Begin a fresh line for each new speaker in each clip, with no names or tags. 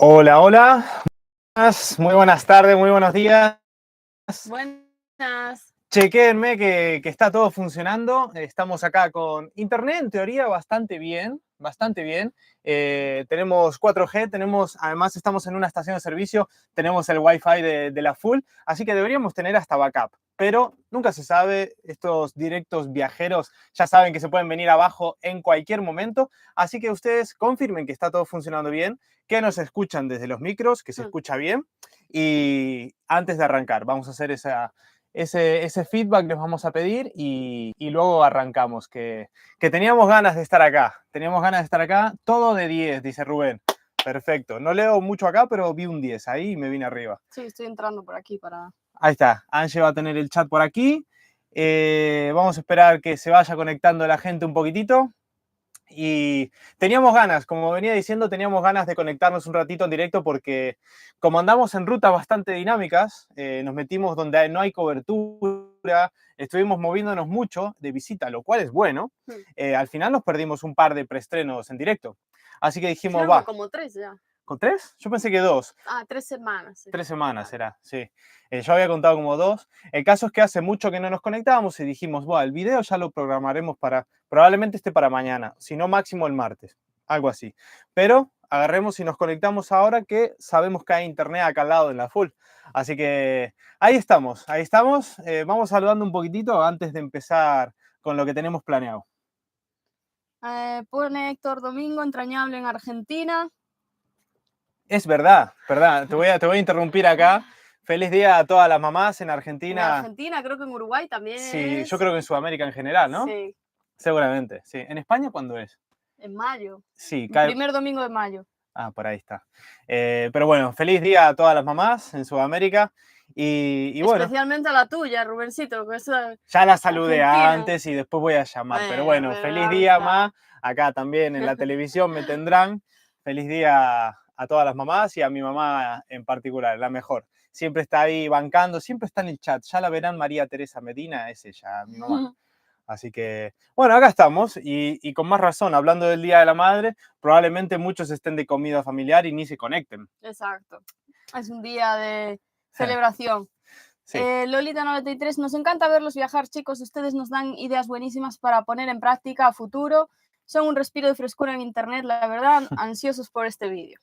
Hola, hola. Muy buenas tardes, muy buenos días.
Buenas.
Chequéenme que está todo funcionando. Estamos acá con internet, en teoría, bastante bien, bastante bien. Tenemos 4G, además estamos en una estación de servicio, tenemos el Wi-Fi de la full, así que deberíamos tener hasta backup. Pero nunca se sabe, estos directos viajeros ya saben que se pueden venir abajo en cualquier momento, así que ustedes confirmen que está todo funcionando bien, que nos escuchan desde los micros, que se escucha bien. Y antes de arrancar, vamos a hacer ese feedback, les vamos a pedir y luego arrancamos, que teníamos ganas de estar acá, todo de 10, dice Rubén. Perfecto, no leo mucho acá, pero vi un 10 ahí y me vine arriba.
Sí, estoy entrando por aquí para...
Ahí está, Ange va a tener el chat por aquí. Vamos a esperar que se vaya conectando la gente un poquitito. Y teníamos ganas, como venía diciendo, teníamos ganas de conectarnos un ratito en directo porque como andamos en rutas bastante dinámicas, nos metimos donde no hay cobertura, estuvimos moviéndonos mucho de visita, lo cual es bueno. Al final nos perdimos un par de preestrenos en directo. Así que dijimos,
Creo
va.
que como 3 ya.
¿Con 3? Yo pensé que 2.
3 semanas. Sí.
3 semanas será, sí. Yo había contado como 2. El caso es que hace mucho que no nos conectábamos y dijimos, bueno, el video ya lo programaremos probablemente esté para mañana, si no máximo el martes, algo así. Pero agarremos y nos conectamos ahora que sabemos que hay internet acá al lado en la full. Así que ahí estamos. Vamos saludando un poquitito antes de empezar con lo que tenemos planeado.
Pone Héctor Domingo, entrañable en Argentina.
Es verdad. Te voy a interrumpir acá. Feliz día a todas las mamás en Argentina.
En Argentina, creo que en Uruguay también.
Sí, yo creo que en Sudamérica en general, ¿no?
Sí.
Seguramente, sí. ¿En España cuándo es?
En mayo.
Sí,
el primer domingo de mayo.
Por ahí está. Pero bueno, feliz día a todas las mamás en Sudamérica. Y bueno.
Especialmente a la tuya, Rubencito. Que es
ya la saludé
Argentina.
Antes y después voy a llamar. Pero bueno, feliz día, ma. Acá también en la televisión me tendrán. Feliz día a todas las mamás y a mi mamá en particular, la mejor. Siempre está ahí bancando, siempre está en el chat. Ya la verán, María Teresa Medina, es ella, mi mamá. Así que, bueno, acá estamos y con más razón, hablando del Día de la Madre, probablemente muchos estén de comida familiar y ni se conecten.
Exacto. Es un día de celebración. Sí. Lolita93, nos encanta verlos viajar, chicos. Ustedes nos dan ideas buenísimas para poner en práctica a futuro. Son un respiro de frescura en internet, la verdad. Ansiosos por este vídeo.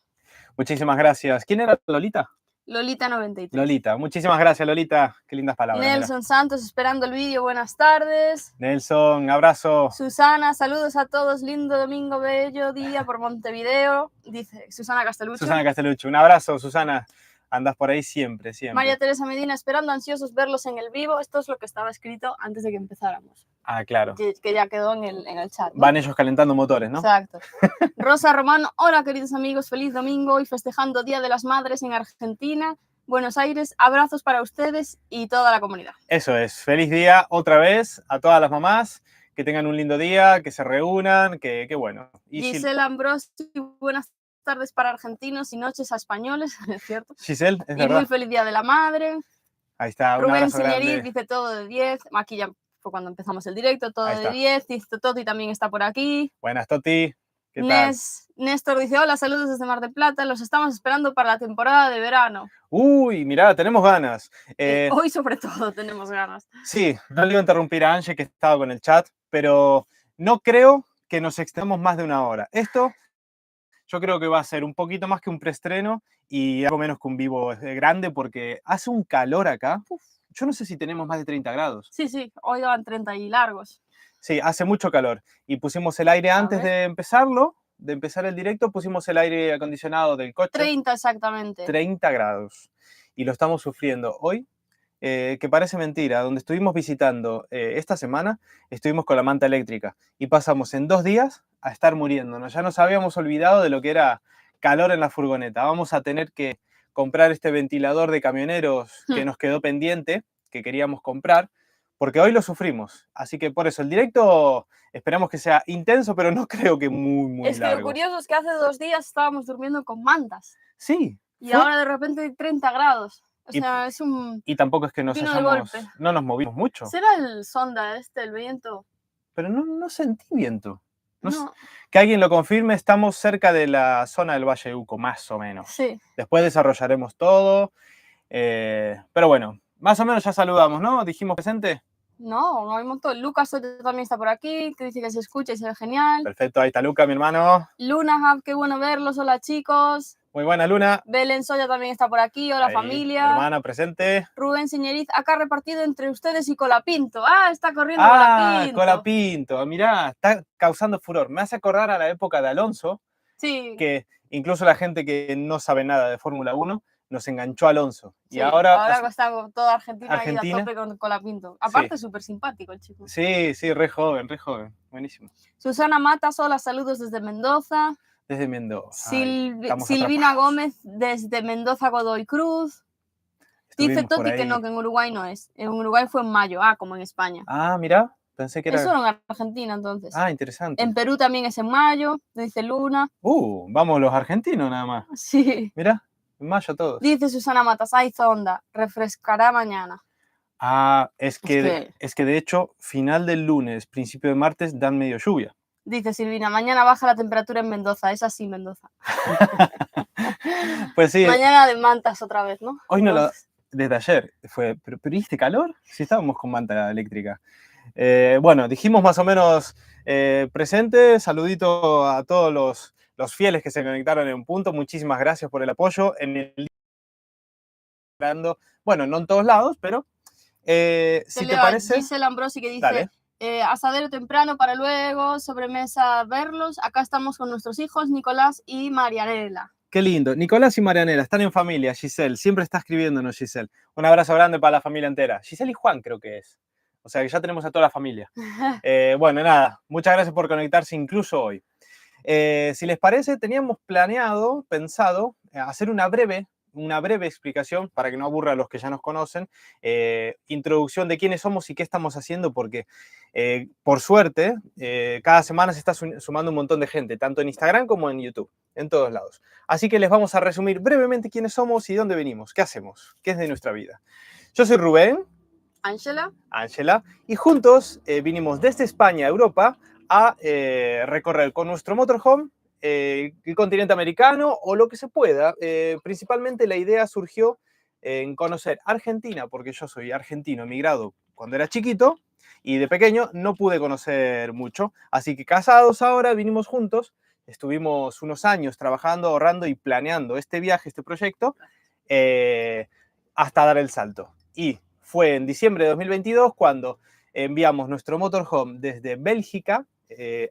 Muchísimas gracias. ¿Quién era Lolita?
Lolita93.
Lolita, muchísimas gracias, Lolita. Qué lindas palabras.
Nelson Santos, esperando el vídeo. Buenas tardes.
Nelson, abrazo.
Susana, saludos a todos. Lindo domingo, bello día por Montevideo. Dice Susana Castellucci.
Susana Castellucci, un abrazo, Susana. Andas por ahí siempre, siempre.
María Teresa Medina, esperando ansiosos verlos en el vivo. Esto es lo que estaba escrito antes de que empezáramos.
Claro.
Que ya quedó en el chat, ¿no?
Van ellos calentando motores, ¿no?
Exacto. Rosa Romano, hola queridos amigos, feliz domingo y festejando Día de las Madres en Argentina, Buenos Aires, abrazos para ustedes y toda la comunidad.
Eso es, feliz día otra vez a todas las mamás, que tengan un lindo día, que se reúnan, que bueno.
Y Giselle Ambrosi, buenas tardes para argentinos y noches a españoles, ¿es cierto?
Giselle, es
y
verdad.
Muy feliz Día de la Madre.
Ahí está,
Rubén Señeriz dice todo de 10, aquí ya fue cuando empezamos el directo, todo de 10, dice Toti también está por aquí.
Buenas, Toti. ¿Qué tal?
Néstor dice, hola, saludos desde Mar del Plata, los estamos esperando para la temporada de verano.
Uy, mirá, tenemos ganas.
Hoy sobre todo tenemos ganas.
Sí, no le iba a interrumpir a Ange que estaba con el chat, pero no creo que nos extendamos más de una hora. Esto yo creo que va a ser un poquito más que un preestreno y algo menos que un vivo grande porque hace un calor acá. Yo no sé si tenemos más de 30 grados.
Sí, hoy van 30 y largos.
Sí, hace mucho calor. Y pusimos el aire antes de empezar el directo, pusimos el aire acondicionado del coche.
30 exactamente.
30 grados. Y lo estamos sufriendo. Hoy, que parece mentira, donde estuvimos visitando esta semana, estuvimos con la manta eléctrica. Y pasamos en 2 días a estar muriéndonos. Ya nos habíamos olvidado de lo que era calor en la furgoneta. Vamos a tener que comprar este ventilador de camioneros que nos quedó pendiente, que queríamos comprar, porque hoy lo sufrimos. Así que por eso, el directo esperamos que sea intenso, pero no creo que muy largo.
Es que lo curioso es que hace 2 días estábamos durmiendo con mantas.
Sí.
Y ahora de repente hay 30 grados. O sea, es un...
Y tampoco es que no nos movimos mucho.
¿Será el sonda el viento?
Pero no sentí viento.
No.
Que alguien lo confirme, estamos cerca de la zona del Valle de Uco, más o menos.
Sí.
Después desarrollaremos todo. Pero bueno, más o menos ya saludamos, ¿no? Dijimos presente.
No, hay un montón. Lucas también está por aquí, que dice que se escucha y se ve genial.
Perfecto, ahí está Luca, mi hermano.
Luna, qué bueno verlos. Hola, chicos.
Muy buena, Luna.
Belén Soya también está por aquí. Hola,
Ahí,
familia.
mi hermana, presente.
Rubén Señoriz, acá repartido entre ustedes y Colapinto. Ah, está corriendo Colapinto.
Colapinto, mirá, está causando furor. Me hace acordar a la época de Alonso,
Sí.
Que incluso la gente que no sabe nada de Fórmula 1 nos enganchó a Alonso.
Sí,
y ahora
está toda Argentina ahí a
Argentina.
tope con Colapinto. Aparte, súper simpático el chico.
Sí, re joven. Buenísimo.
Susana Matas, hola, saludos desde Mendoza.
Desde Mendoza.
Silvina Gómez desde Mendoza, Godoy Cruz. Dice Toti que no, que en Uruguay no es. En Uruguay fue en mayo, como en España.
Ah, mira, pensé que era...
Eso era en Argentina, entonces.
Ah, interesante.
En Perú también es en mayo, dice Luna.
Vamos los argentinos nada más.
Sí.
Mira, en mayo todos.
Dice Susana Matas, hay zonda, refrescará mañana.
Ah, es que de hecho, final del lunes, principio de martes, dan medio lluvia.
Dice Silvina, mañana baja la temperatura en Mendoza, es así Mendoza.
Pues sí.
Mañana de mantas otra vez, ¿no?
Hoy no lo... Desde ayer fue, pero ¿hiciste calor? Sí, estábamos con manta eléctrica. Bueno, dijimos más o menos presente. Saludito a todos los fieles que se conectaron en punto. Muchísimas gracias por el apoyo. Bueno, no en todos lados, pero si te parece...
Gisela Ambrosi que dice, asadero temprano para luego, sobremesa verlos. Acá estamos con nuestros hijos, Nicolás y Marianela.
Qué lindo. Nicolás y Marianela están en familia, Giselle. Siempre está escribiéndonos, Giselle. Un abrazo grande para la familia entera. Giselle y Juan creo que es. O sea que ya tenemos a toda la familia. Bueno, nada, muchas gracias por conectarse incluso hoy. Si les parece, teníamos pensado, hacer una breve explicación para que no aburra a los que ya nos conocen, introducción de quiénes somos y qué estamos haciendo, porque por suerte, cada semana se está sumando un montón de gente, tanto en Instagram como en YouTube, en todos lados. Así que les vamos a resumir brevemente quiénes somos y dónde venimos, qué hacemos, qué es de nuestra vida. Yo soy Rubén. Ángela. Y juntos vinimos desde España a Europa a recorrer con nuestro motorhome el continente americano o lo que se pueda. Principalmente la idea surgió en conocer Argentina, porque yo soy argentino, emigrado cuando era chiquito y de pequeño no pude conocer mucho. Así que casados ahora, vinimos juntos, estuvimos unos años trabajando, ahorrando y planeando este viaje, este proyecto, hasta dar el salto. Y fue en diciembre de 2022 cuando enviamos nuestro motorhome desde Bélgica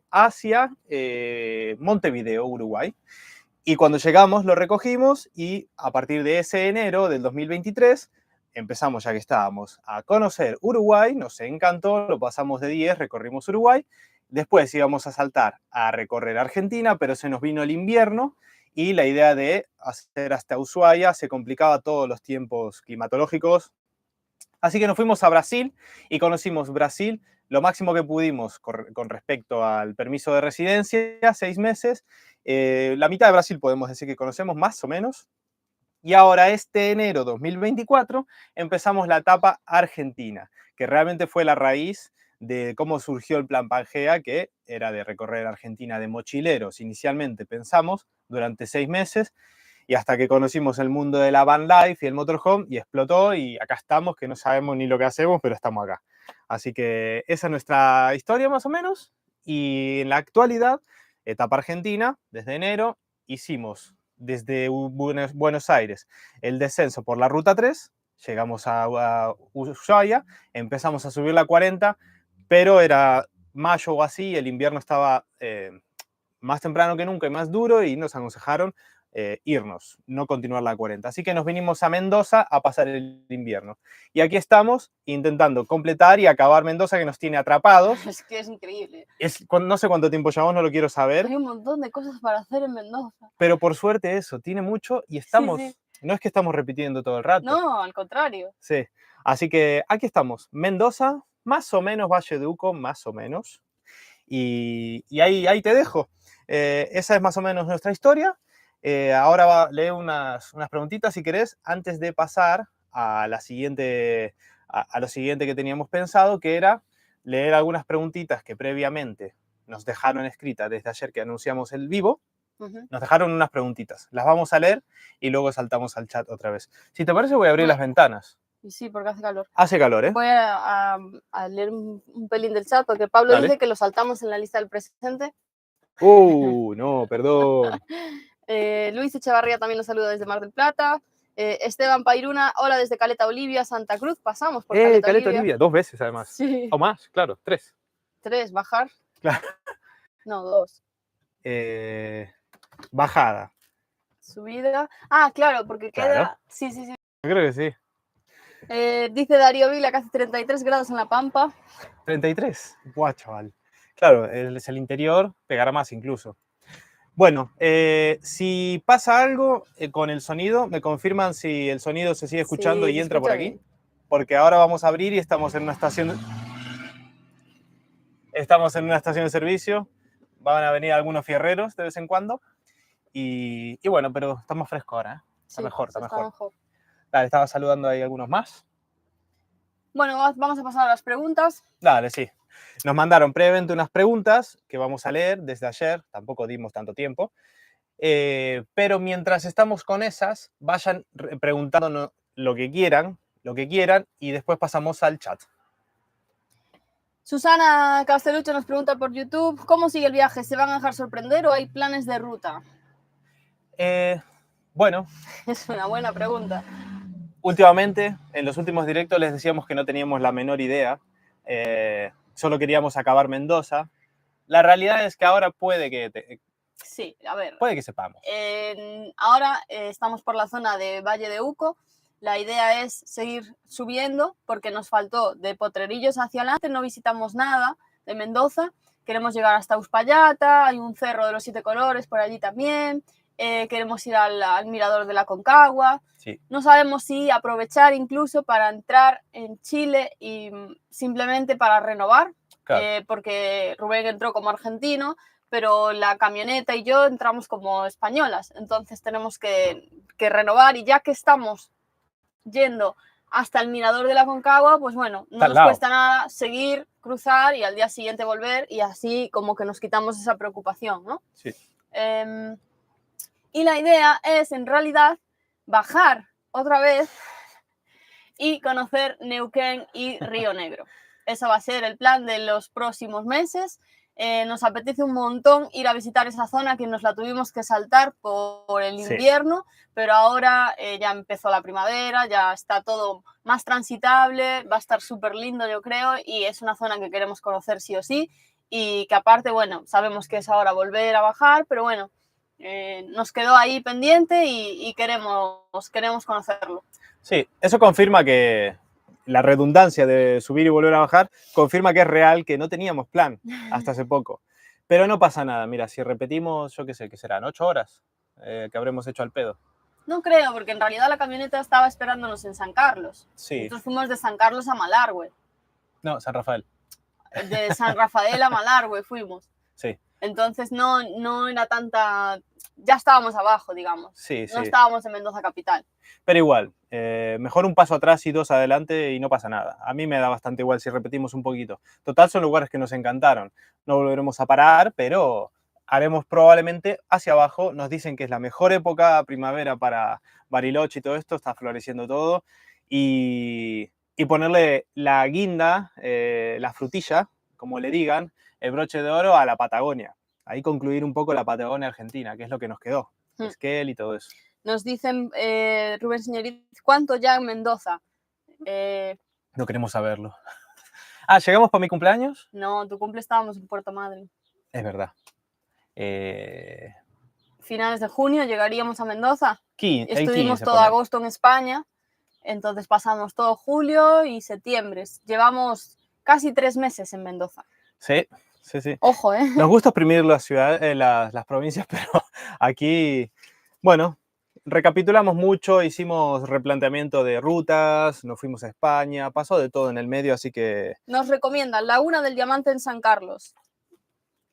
hacia Montevideo, Uruguay. Y cuando llegamos lo recogimos y a partir de ese enero del 2023 empezamos, ya que estábamos, a conocer Uruguay, nos encantó, lo pasamos de 10, recorrimos Uruguay, después íbamos a saltar a recorrer Argentina, pero se nos vino el invierno y la idea de hacer hasta Ushuaia se complicaba todos los tiempos climatológicos. Así que nos fuimos a Brasil y conocimos Brasil lo máximo que pudimos con respecto al permiso de residencia, 6 meses. La mitad de Brasil podemos decir que conocemos más o menos. Y ahora este enero 2024 empezamos la etapa Argentina, que realmente fue la raíz de cómo surgió el plan Pangea, que era de recorrer Argentina de mochileros. Inicialmente pensamos durante 6 meses, y hasta que conocimos el mundo de la van life y el motorhome y explotó y acá estamos, que no sabemos ni lo que hacemos, pero estamos acá. Así que esa es nuestra historia más o menos. Y en la actualidad, etapa Argentina, desde enero, hicimos desde Buenos Aires el descenso por la Ruta 3, llegamos a Ushuaia, empezamos a subir la 40, pero era mayo o así, el invierno estaba más temprano que nunca y más duro y nos aconsejaron irnos, no continuar la 40. Así que nos vinimos a Mendoza a pasar el invierno. Y aquí estamos intentando completar y acabar Mendoza, que nos tiene atrapados.
Es que es increíble.
No sé cuánto tiempo llevamos, no lo quiero saber.
Hay un montón de cosas para hacer en Mendoza.
Pero por suerte eso, tiene mucho y estamos... Sí. No es que estamos repitiendo todo el rato.
No, al contrario.
Sí. Así que aquí estamos. Mendoza, más o menos Valle de Uco, más o menos. Y ahí te dejo. Esa es más o menos nuestra historia. Ahora leo unas preguntitas, si querés, antes de pasar a lo siguiente que teníamos pensado, que era leer algunas preguntitas que previamente nos dejaron escrita desde ayer que anunciamos el vivo.
Ujú.
Nos dejaron unas preguntitas. Las vamos a leer y luego saltamos al chat otra vez. Si te parece, voy a abrir las ventanas.
Y sí, porque hace calor.
Hace calor, ¿eh?
Voy a leer un pelín del chat porque Pablo
Dale.
dice que lo saltamos en la lista del presente.
No, perdón.
Luis Echevarría también nos saluda desde Mar del Plata. Esteban Pairuna, hola desde Caleta Olivia, Santa Cruz. Pasamos por Caleta Olivia.
2 veces además.
Sí.
O más, claro, 3.
3, bajar.
Claro.
No, 2.
Bajada.
Subida. Ah, claro, porque queda.
Claro.
Sí.
Yo creo que sí.
Dice Darío Vila que hace 33 grados en La Pampa.
33. Guau, chaval. Claro, es el interior, pegará más incluso. Bueno, si pasa algo con el sonido, me confirman si el sonido se sigue escuchando y entra por aquí.
Bien.
Porque ahora vamos a abrir y estamos en una estación. Estamos en una estación de servicio. Van a venir algunos fierreros de vez en cuando. Y bueno, pero estamos frescos ahora, ¿eh? Está mejor. Dale, estaba saludando ahí algunos más.
Bueno, vamos a pasar a las preguntas.
Dale, sí. Nos mandaron previamente unas preguntas que vamos a leer desde ayer. Tampoco dimos tanto tiempo. Pero mientras estamos con esas, vayan preguntándonos lo que quieran, y después pasamos al chat.
Susana Castelucho nos pregunta por YouTube, ¿cómo sigue el viaje? ¿Se van a dejar sorprender o hay planes de ruta?
Bueno.
Es una buena pregunta.
Últimamente, en los últimos directos les decíamos que no teníamos la menor idea. Solo queríamos acabar Mendoza. La realidad es que ahora puede que...
Sí, a ver.
Puede que sepamos.
Ahora estamos por la zona de Valle de Uco. La idea es seguir subiendo porque nos faltó de Potrerillos hacia adelante, no visitamos nada de Mendoza. Queremos llegar hasta Uspallata, hay un cerro de los 7 colores por allí también. Queremos ir al mirador de la Concagua.
Sí.
No sabemos si aprovechar incluso para entrar en Chile y simplemente para renovar, claro. Porque Rubén entró como argentino, pero la camioneta y yo entramos como españolas. Entonces tenemos que renovar y ya que estamos yendo hasta el mirador de la Concagua, pues bueno, no nos cuesta nada seguir, cruzar y al día siguiente volver y así como que nos quitamos esa preocupación, ¿no?
Sí.
Y la idea es, en realidad, bajar otra vez y conocer Neuquén y Río Negro. Eso va a ser el plan de los próximos meses. Nos apetece un montón ir a visitar esa zona que nos la tuvimos que saltar por el invierno, pero ahora ya empezó la primavera, ya está todo más transitable, va a estar súper lindo yo creo y es una zona que queremos conocer sí o sí y que aparte, bueno, sabemos que es ahora volver a bajar, pero bueno, nos quedó ahí pendiente y queremos conocerlo.
Sí, eso confirma que la redundancia de subir y volver a bajar confirma que es real, que no teníamos plan hasta hace poco. Pero no pasa nada, mira, si repetimos, yo qué sé, ¿qué serán? 8 horas que habremos hecho al pedo.
No creo, porque en realidad la camioneta estaba esperándonos en San Carlos.
Sí.
Nosotros fuimos de San Carlos a Malargüe.
No, San Rafael.
De San Rafael a Malargüe fuimos.
Sí.
Entonces no era tanta... Ya estábamos abajo, digamos.
Sí,
no estábamos en Mendoza capital.
Pero igual, mejor un paso atrás y 2 adelante y no pasa nada. A mí me da bastante igual si repetimos un poquito. Total, son lugares que nos encantaron. No volveremos a parar, pero haremos probablemente hacia abajo. Nos dicen que es la mejor época primavera para Bariloche y todo esto, está floreciendo todo. Y ponerle la guinda, la frutilla, como le digan, el broche de oro a la Patagonia. Ahí concluir un poco la Patagonia Argentina, que es lo que nos quedó. Esquel y todo eso.
Nos dicen, Rubén Señoriz, ¿cuánto ya en Mendoza?
No queremos saberlo. Ah, ¿llegamos para mi cumpleaños?
No, tu cumple estábamos en Puerto Madryn.
Es verdad.
Finales de junio llegaríamos a Mendoza.
15,
Estuvimos todo agosto en España, entonces pasamos todo julio y septiembre. Llevamos casi 3 meses en Mendoza.
Sí, sí, sí.
Ojo, ¿eh?
Nos gusta exprimir las ciudades, las provincias, pero aquí, bueno, recapitulamos mucho, hicimos replanteamiento de rutas, nos fuimos a España, pasó de todo en el medio, así que...
Nos recomiendan Laguna del Diamante en San Carlos,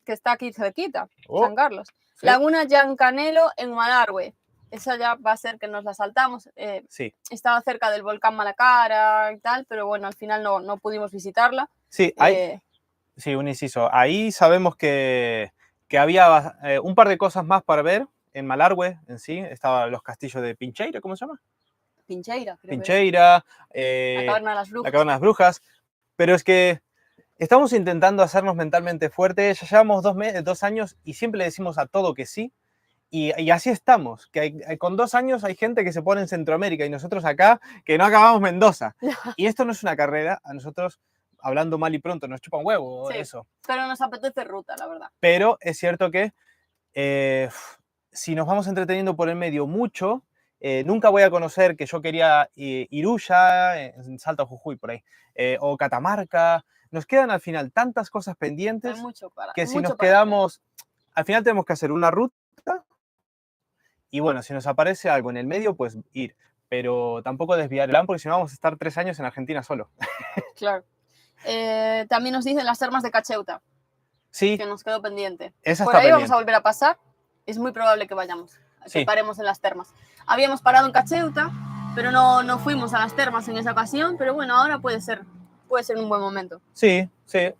que está aquí cerquita, San Carlos. ¿Sí? Laguna Giancanelo en Malargüe. Esa ya va a ser que nos la saltamos.
Sí.
Estaba cerca del volcán Malacara y tal, pero bueno, al final no pudimos visitarla.
Sí, hay... Sí, un inciso. Ahí sabemos que había un par de cosas más para ver en Malargüe en sí. Estaban los castillos de Pincheira, ¿cómo se llama?
Pincheira, creo que
Pincheira,
es. La Caverna de las Brujas.
la Caverna de las Brujas. Pero es que estamos intentando hacernos mentalmente fuertes. Ya llevamos 2 años y siempre le decimos a todo que sí. Y así estamos, que con 2 años hay gente que se pone en Centroamérica y nosotros acá que no acabamos Mendoza. Y esto no es una carrera, a nosotros, hablando mal y pronto, nos chupa un huevo
Sí,
eso.
pero nos apetece ruta, la verdad.
Pero es cierto que si nos vamos entreteniendo por el medio mucho, nunca voy a conocer que yo quería Iruya, en Salta, Jujuy, por ahí, o Catamarca. Nos quedan al final tantas cosas pendientes que si nos quedamos, al final tenemos que hacer una ruta. Y bueno, si nos aparece algo en el medio, pues ir. Pero tampoco desviar el plan, porque si no vamos a estar 3 años en Argentina solo.
Claro. También nos dicen las termas de Cacheuta.
Sí.
Que nos quedó pendiente.
Esa
Por
está
ahí
pendiente.
vamos a volver a pasar. Es muy probable que vayamos. Que
Sí.
paremos en las termas. Habíamos parado en Cacheuta, pero no fuimos a las termas en esa ocasión. Pero bueno, ahora puede ser un buen momento.
Sí, sí.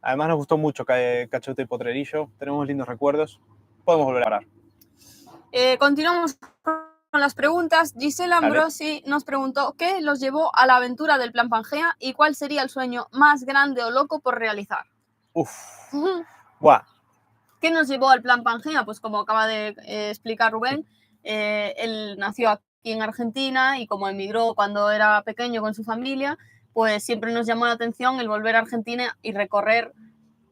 Además nos gustó mucho Cacheuta y Potrerillo. Tenemos lindos recuerdos. Podemos volver a parar.
Continuamos con las preguntas. Gisela Ambrosi nos preguntó qué los llevó a la aventura del Plan Pangea y cuál sería el sueño más grande o loco por realizar.
Uf. Buah.
¿Qué nos llevó al Plan Pangea? Pues como acaba de explicar Rubén, él nació aquí en Argentina y como emigró cuando era pequeño con su familia, pues siempre nos llamó la atención el volver a Argentina y recorrer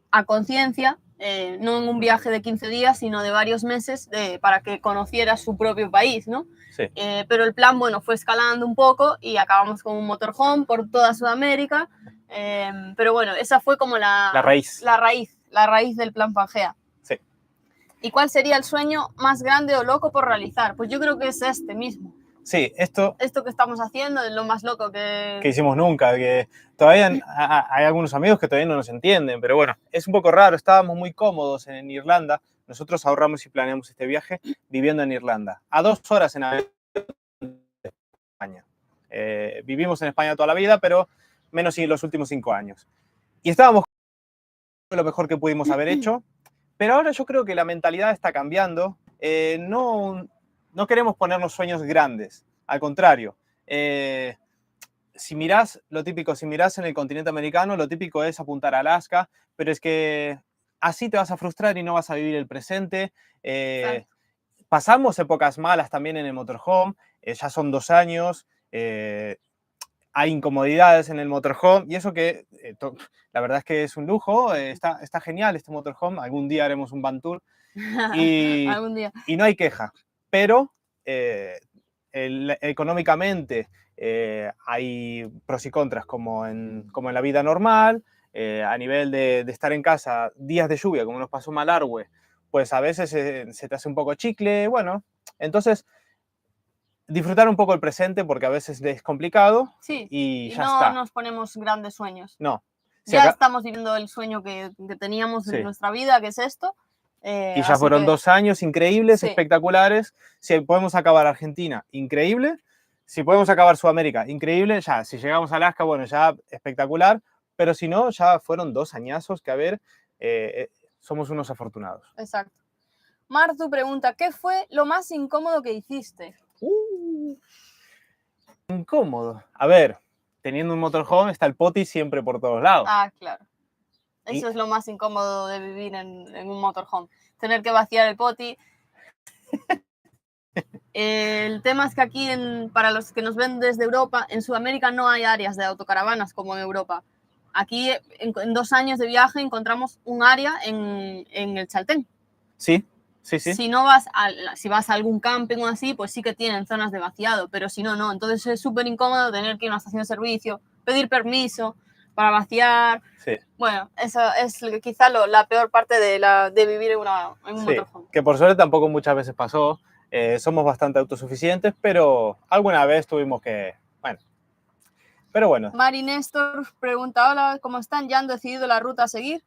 a conciencia, no en un viaje de 15 días, sino de varios meses, para que conociera su propio país, ¿no?
Sí.
Pero el plan, bueno, fue escalando un poco y acabamos con un motorhome por toda Sudamérica, pero bueno, esa fue como la raíz del Plan Pangea.
Sí.
¿Y cuál sería el sueño más grande o loco por realizar? Pues yo creo que es este mismo.
Sí, esto
que estamos haciendo es lo más loco que
hicimos nunca, que todavía hay algunos amigos que todavía no nos entienden, pero bueno, es un poco raro, estábamos muy cómodos en Irlanda, nosotros ahorramos y planeamos este viaje viviendo en Irlanda, a 2 horas en avión de España. Vivimos en España toda la vida, pero menos en los últimos 5 años. Y estábamos lo mejor que pudimos haber hecho, pero ahora yo creo que la mentalidad está cambiando, no queremos ponernos sueños grandes, al contrario. Si mirás lo típico, si mirás en el continente americano, lo típico es apuntar a Alaska, pero es que así te vas a frustrar y no vas a vivir el presente. Pasamos épocas malas también en el motorhome, ya son 2 años, hay incomodidades en el motorhome y eso que la verdad es que es un lujo, está genial este motorhome, algún día haremos un van tour y,
algún día.
Y no hay queja, pero económicamente hay pros y contras como en la vida normal, a nivel de estar en casa días de lluvia como nos pasó en Malargüe, pues a veces se te hace un poco chicle, bueno, entonces disfrutar un poco el presente porque a veces es complicado y ya está.
No nos ponemos grandes sueños.
No.
Ya estamos viviendo el sueño que teníamos en nuestra vida, que es esto.
Y ya fueron 2 años increíbles, espectaculares. Si podemos acabar Argentina, increíble. Si podemos acabar Sudamérica, increíble. Ya, si llegamos a Alaska, bueno, ya espectacular. Pero si no, ya fueron 2 añazos que, a ver, somos unos afortunados.
Exacto. Martu pregunta, ¿qué fue lo más incómodo que hiciste?
Incómodo. A ver, teniendo un motorhome está el poti siempre por todos lados.
Ah, claro. Eso es lo más incómodo de vivir en un motorhome. Tener que vaciar el poti. El tema es que aquí, para los que nos ven desde Europa, en Sudamérica no hay áreas de autocaravanas como en Europa. Aquí, en 2 años de viaje, encontramos un área en el Chaltén.
Sí.
Si vas a algún camping o así, pues sí que tienen zonas de vaciado, pero si no, no. Entonces es súper incómodo tener que ir a una estación de servicio, pedir permiso para vaciar.
Sí.
Bueno, eso es quizá la peor parte de vivir en un motorhome.
Que por suerte tampoco muchas veces pasó. Somos bastante autosuficientes, pero alguna vez tuvimos que... Bueno. Pero bueno.
Mari Néstor pregunta, hola, ¿cómo están? ¿Ya han decidido la ruta a seguir?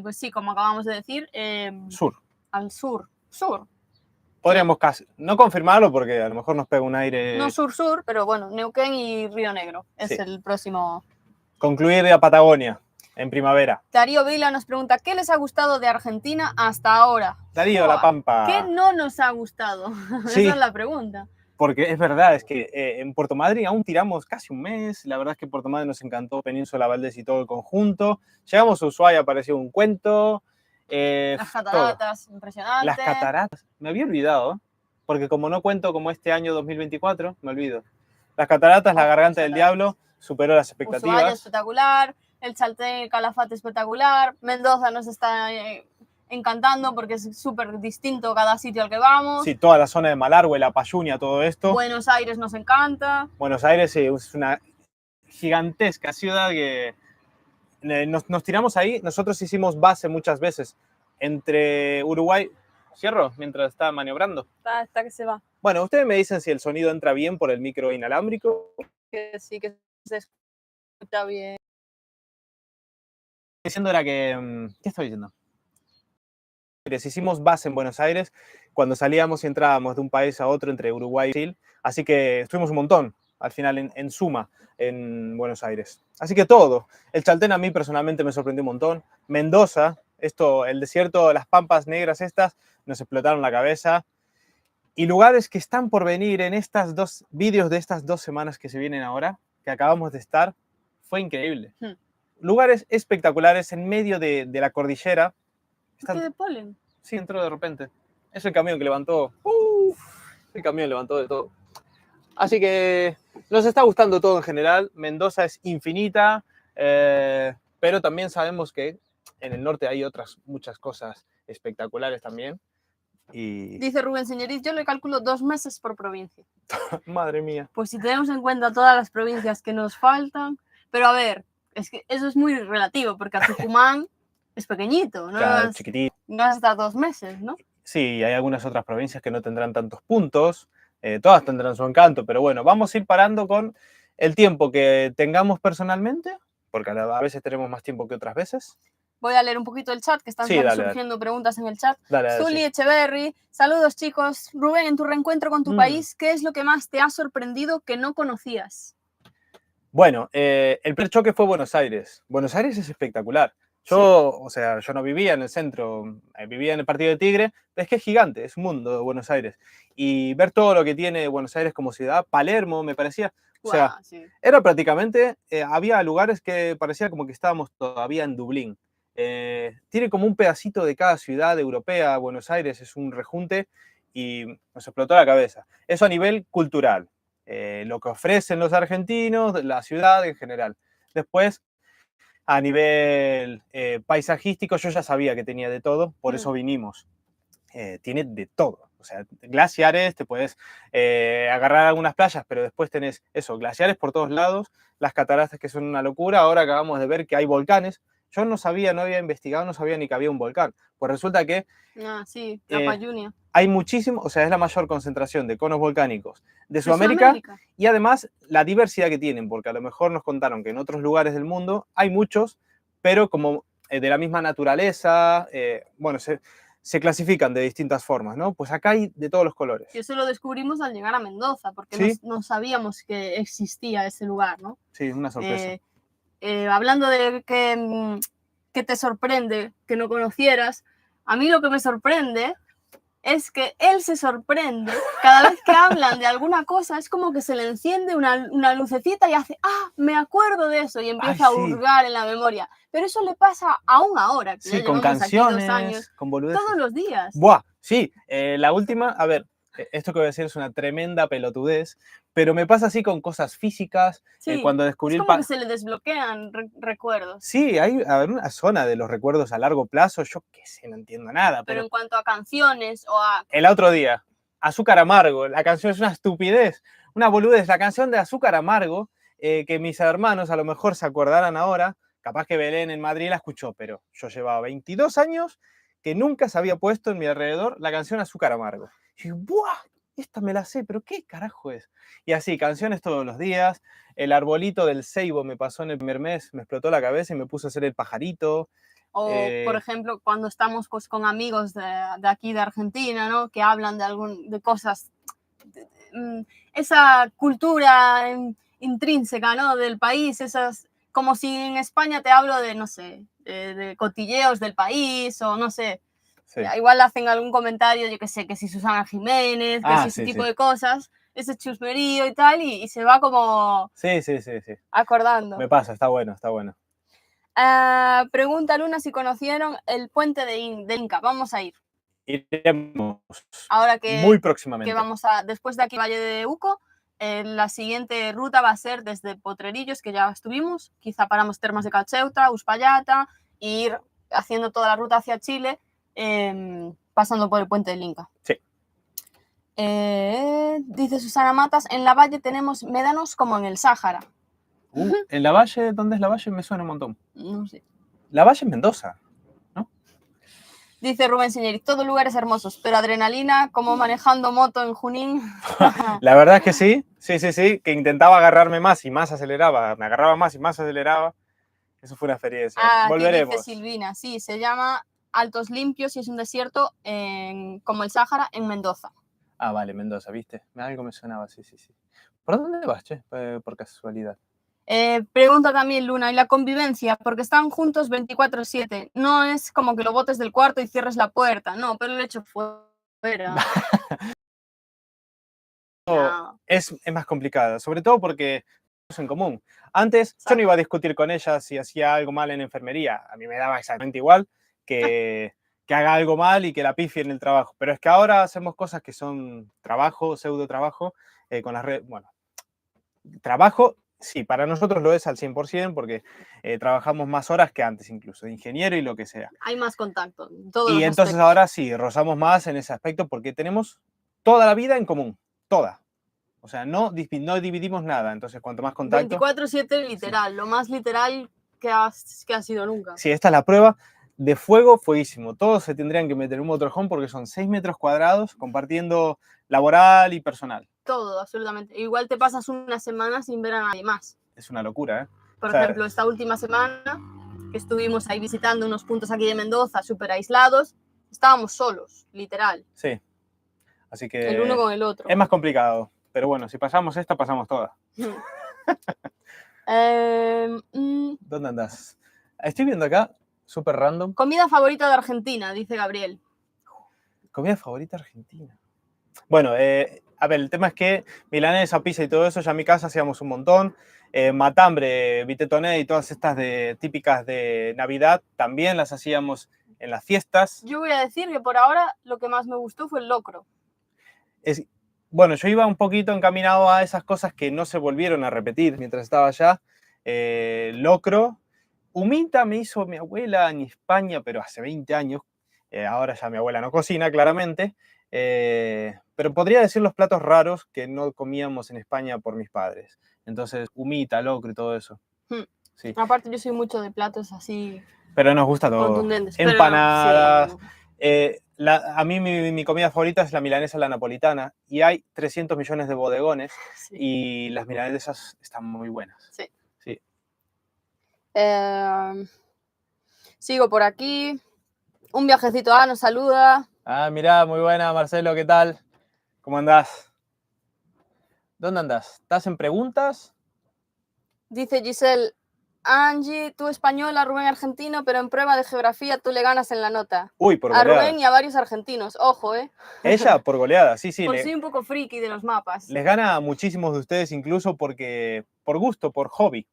Pues sí, como acabamos de decir.
Sur.
Al sur.
Podríamos casi, no confirmarlo porque a lo mejor nos pega un aire...
No sur, pero bueno, Neuquén y Río Negro es el próximo...
Concluir a Patagonia. en primavera.
Darío Vila nos pregunta, ¿qué les ha gustado de Argentina hasta ahora?
Darío, La Pampa.
¿Qué no nos ha gustado?
Sí.
Esa es la pregunta.
Porque es verdad, es que en Puerto Madryn aún tiramos casi un mes. La verdad es que Puerto Madryn nos encantó, Península Valdés y todo el conjunto. Llegamos a Ushuaia, pareció un cuento.
Las cataratas, impresionante.
Las cataratas, me había olvidado, porque como no cuento como este año 2024, me olvido. Las cataratas, la garganta del diablo, superó las expectativas.
Ushuaia espectacular, el Chaltén, el Calafate espectacular, Mendoza nos está encantando porque es súper distinto cada sitio al que vamos.
Sí, toda la zona de Malargüe, La Payunia, todo esto.
Buenos Aires nos encanta.
Buenos Aires sí, es una gigantesca ciudad que nos tiramos ahí. Nosotros hicimos base muchas veces entre Uruguay. Cierro mientras está maniobrando.
Hasta que se va.
Bueno, ustedes me dicen si el sonido entra bien por el micro inalámbrico.
Que sí, que se escucha bien.
Diciendo era que... ¿Qué estoy diciendo? Hicimos base en Buenos Aires cuando salíamos y entrábamos de un país a otro entre Uruguay y Brasil. Así que estuvimos un montón, al final, en suma, en Buenos Aires. Así que todo. El Chaltén a mí personalmente me sorprendió un montón. Mendoza, el desierto, las pampas negras estas, nos explotaron la cabeza. Y lugares que están por venir en estas vídeos de estas 2 semanas que se vienen ahora, que acabamos de estar, fue increíble. Lugares espectaculares en medio de la cordillera.
¿Qué de polen?
Sí, entró de repente. Es el camión que levantó. El camión levantó de todo. Así que nos está gustando todo en general. Mendoza es infinita, pero también sabemos que en el norte hay muchas cosas espectaculares también. Y...
Dice Rubén Señoriz, yo le calculo 2 meses por provincia.
Madre mía.
Pues si tenemos en cuenta todas las provincias que nos faltan, pero a ver, es que eso es muy relativo, porque a Tucumán es pequeñito, ¿no?
Claro, chiquitito.
No vas a estar 2 meses, ¿no?
Sí, hay algunas otras provincias que no tendrán tantos puntos, todas tendrán su encanto, pero bueno, vamos a ir parando con el tiempo que tengamos personalmente, porque a veces tenemos más tiempo que otras veces.
Voy a leer un poquito el chat, que están surgiendo preguntas en el chat. Zuli Echeverry, saludos chicos. Rubén, en tu reencuentro con tu país, ¿qué es lo que más te ha sorprendido que no conocías?
Bueno, el primer choque fue Buenos Aires. Buenos Aires es espectacular. O sea, yo no vivía en el centro, vivía en el Partido de Tigre, pero es que es gigante, es un mundo de Buenos Aires. Y ver todo lo que tiene Buenos Aires como ciudad, Palermo me parecía, o sea, era prácticamente, había lugares que parecía como que estábamos todavía en Dublín. Tiene como un pedacito de cada ciudad europea. Buenos Aires es un rejunte y nos explotó la cabeza. Eso a nivel cultural, lo que ofrecen los argentinos, la ciudad en general. Después, a nivel paisajístico, yo ya sabía que tenía de todo, por eso vinimos. Tiene de todo. O sea, glaciares, te puedes agarrar algunas playas, pero después tenés eso, glaciares por todos lados, las cataratas que son una locura. Ahora acabamos de ver que hay volcanes. Yo no sabía, no había investigado, no sabía ni que había un volcán. Pues resulta que...
sí, la Payunia.
Hay muchísimo, o sea, es la mayor concentración de conos volcánicos de Sudamérica y además la diversidad que tienen, porque a lo mejor nos contaron que en otros lugares del mundo hay muchos, pero como de la misma naturaleza, bueno, se clasifican de distintas formas, ¿no? Pues acá hay de todos los colores.
Y eso lo descubrimos al llegar a Mendoza, porque no sabíamos que existía ese lugar, ¿no?
Sí, una sorpresa.
Hablando de que te sorprende que no conocieras, a mí lo que me sorprende es que él se sorprende cada vez que hablan de alguna cosa, es como que se le enciende una lucecita y hace, me acuerdo de eso, y empieza a hurgar en la memoria. Pero eso le pasa aún ahora, que
sí, con canciones,
2 años,
con boludeces.
todos los días.
Buah, sí, la última, a ver, esto que voy a decir es una tremenda pelotudez, pero me pasa así con cosas físicas, cuando descubrí
es como que se le desbloquean recuerdos.
Sí, hay una zona de los recuerdos a largo plazo, yo qué sé, no entiendo nada.
Pero en cuanto a canciones o a...
El otro día, Azúcar Amargo, la canción es una estupidez, una boludez, la canción de Azúcar Amargo, que mis hermanos a lo mejor se acordarán ahora, capaz que Belén en Madrid la escuchó, pero yo llevaba 22 años que nunca se había puesto en mi alrededor la canción Azúcar Amargo. Y dije, ¡buah! Esta me la sé, pero ¿qué carajo es? Y así, canciones todos los días. El arbolito del ceibo me pasó en el primer mes, me explotó la cabeza y me puse a hacer el pajarito.
O, por ejemplo, cuando estamos con amigos de aquí de Argentina, ¿no? Que hablan de cosas, esa cultura intrínseca, ¿no? Del país, esas como si en España te hablo de, no sé, de cotilleos del país o no sé.
Sí.
Igual hacen algún comentario, yo que sé, que si Susana Jiménez, que si ese
sí,
tipo
sí.
de cosas, ese chusmerío y tal, y se va como
Sí.
acordando.
Me pasa, está bueno, está bueno.
Pregunta Luna si conocieron el puente de Inca. Vamos a ir.
Iremos
Ahora
muy próximamente.
que vamos a, después de aquí Valle de Uco, la siguiente ruta va a ser desde Potrerillos, que ya estuvimos, quizá paramos Termas de Cacheuta, Uspallata, e ir haciendo toda la ruta hacia Chile, pasando por el puente del Inca.
Sí.
Dice Susana Matas, en la Valle tenemos médanos como en el Sáhara.
¿En la Valle? ¿Dónde es la Valle? Me suena un montón.
No sé.
La Valle es Mendoza, ¿no?
Dice Rubén Señeri, todos lugares hermosos, pero adrenalina como manejando moto en Junín.
La verdad es que sí, que intentaba agarrarme más y más aceleraba, me agarraba más y más aceleraba. Eso fue una experiencia. Volveremos.
Aquí dice Silvina, sí, se llama Altos Limpios y es un desierto como el Sáhara en Mendoza.
Ah, vale, Mendoza, ¿viste? Algo me sonaba, sí. ¿Por dónde vas, che? Por casualidad.
Pregunta también Luna, ¿y la convivencia? Porque están juntos 24/7. No es como que lo botes del cuarto y cierres la puerta, no, pero el hecho fuera.
No. Es más complicada, sobre todo porque es en común. Antes yo no iba a discutir con ella si hacía algo mal en enfermería. A mí me daba exactamente igual que haga algo mal y que la pifie en el trabajo. Pero es que ahora hacemos cosas que son trabajo, pseudo trabajo, con las redes. Bueno, trabajo, sí, para nosotros lo es al 100% porque trabajamos más horas que antes incluso, de ingeniero y lo que sea.
Hay más contacto.
Y entonces ahora sí, rozamos más en ese aspecto porque tenemos toda la vida en común, toda. O sea, no dividimos nada, entonces cuanto más contacto...
24/7 literal, sí. Lo más literal que ha sido nunca.
Sí, esta es la prueba de fuego, fueguísimo. Todos se tendrían que meter en un motorhome porque son 6 metros cuadrados compartiendo laboral y personal.
Todo, absolutamente. Igual te pasas una semana sin ver a nadie más.
Es una locura, ¿eh?
Por ejemplo, esta última semana que estuvimos ahí visitando unos puntos aquí de Mendoza, súper aislados, estábamos solos, literal.
Sí. Así que...
el uno con el otro.
Es más complicado. Pero bueno, si pasamos esta, pasamos todas. ¿Dónde andás? Estoy viendo acá, súper random.
Comida favorita de Argentina, dice Gabriel.
Comida favorita argentina. Bueno, a ver, el tema es que milanesa, pizza y todo eso, ya en mi casa hacíamos un montón. Matambre, vitetoné y todas estas típicas de Navidad, también las hacíamos en las fiestas.
Yo voy a decir que por ahora lo que más me gustó fue el locro.
Bueno, yo iba un poquito encaminado a esas cosas que no se volvieron a repetir mientras estaba allá. Locro. Humita me hizo mi abuela en España, pero hace 20 años. Ahora ya mi abuela no cocina, claramente. Pero podría decir los platos raros que no comíamos en España por mis padres. Entonces, humita, locro y todo eso.
Sí. Aparte, yo soy mucho de platos así...
Pero nos gusta todo.
Contundentes.
Empanadas.
Pero no, sí.
A mí mi comida favorita es la milanesa, la napolitana. Y hay 300 millones de bodegones. Sí. Y las milanesas están muy buenas.
Sí.
Sí.
Sigo por aquí. Un viajecito nos saluda.
Ah, mirá, muy buena, Marcelo, ¿qué tal? ¿Cómo andás? ¿Dónde andás? ¿Estás en preguntas?
Dice Giselle, Angie, tú española, Rubén argentino, pero en prueba de geografía tú le ganas en la nota.
Uy, por goleada.
A Rubén y a varios argentinos, ojo, ¿eh?
Ella, por goleada, sí.
Pues soy un poco friki de los mapas.
Les gana a muchísimos de ustedes incluso porque, por gusto, por hobby.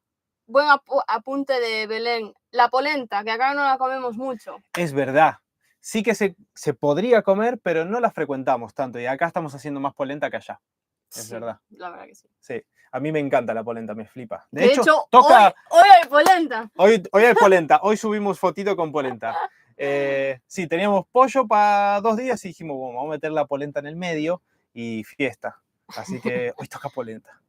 Buen apunte de Belén. La polenta, que acá no la comemos mucho.
Es verdad. Sí que se podría comer, pero no la frecuentamos tanto. Y acá estamos haciendo más polenta que allá. Es verdad.
La verdad que sí.
Sí. A mí me encanta la polenta, me flipa.
De hecho toca... hoy hay polenta.
Hoy hay polenta. Hoy subimos fotito con polenta. Sí, teníamos pollo para 2 días y dijimos, bueno, vamos a meter la polenta en el medio y fiesta. Así que hoy toca polenta.